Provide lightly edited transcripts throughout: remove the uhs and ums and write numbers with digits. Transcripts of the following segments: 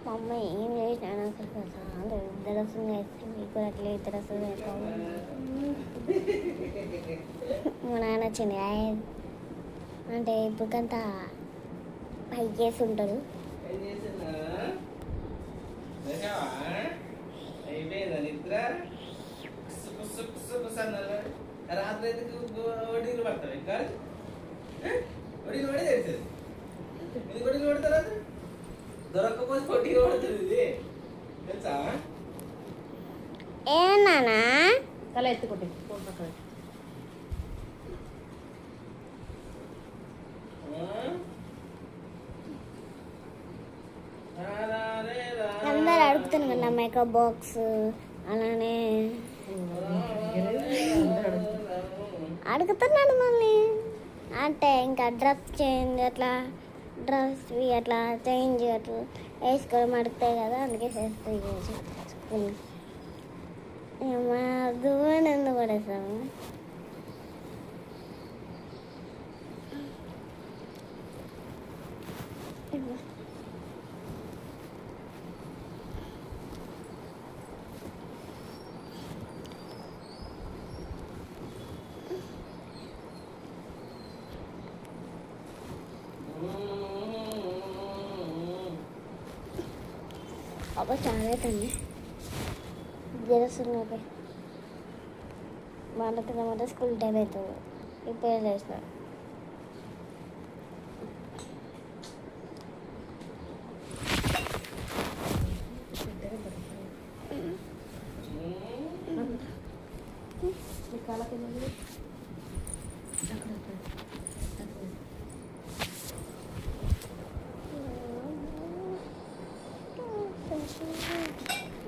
మా అమ్మ ఏం చేసినా నాకు చాలా ఇద్దరు వస్తుంది మీకు అట్లా ఇద్దరు వస్తుంది మా నాన్న వచ్చింది అంటే ఇప్పటికంతా పైకి వేసి ఉంటాడు. రాత్రి అయితే వడ్డీలు పడతావు ఇంకా వడ్డీలు పడి తెలుస్తుంది ఇది వడ్డీలు పడతారా దొరకకపోతే వడ్డీలు పడుతుంది ఇది తెలుసా? ఏ నానా తల ఎత్తుకుంటే ఫోన్ పక్కన అందరు అడుగుతున్నాను కదా మేకప్ బాక్స్ అలానే అడుగుతున్నాను మళ్ళీ అంటే ఇంకా డ్రెస్ చేంజ్ అట్లా డ్రెస్వి అట్లా చేంజ్ అట్లా వేసుకోవడం అడుగుతాయి కదా అందుకే చేస్తాయి స్కూల్ మా దూరం ఎందుకు పడేస్తాము. అబ్బా చాలా అవుతుంది జరస్తున్నాయి మాట స్కూల్ టైం అవుతుంది ఇప్పుడు లేచిన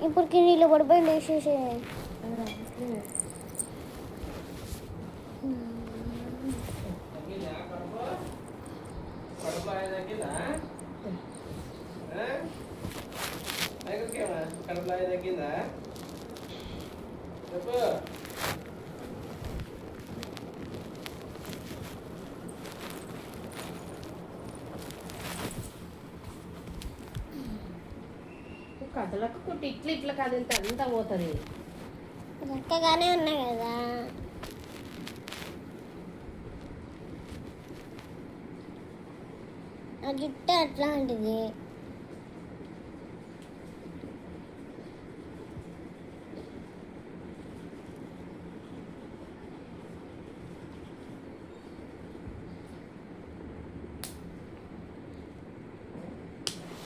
ఇప్పటికి నీళ్ళు పడిపోయి లేచేసే కడుపులో తగ్గిందా చెప్పు. కథలకు కుట్టి ఇట్లా కదిలితే అంతా పోతుంది. చక్కగానే ఉన్నాయి కదా ఆ జుట్టు అట్లాంటిది.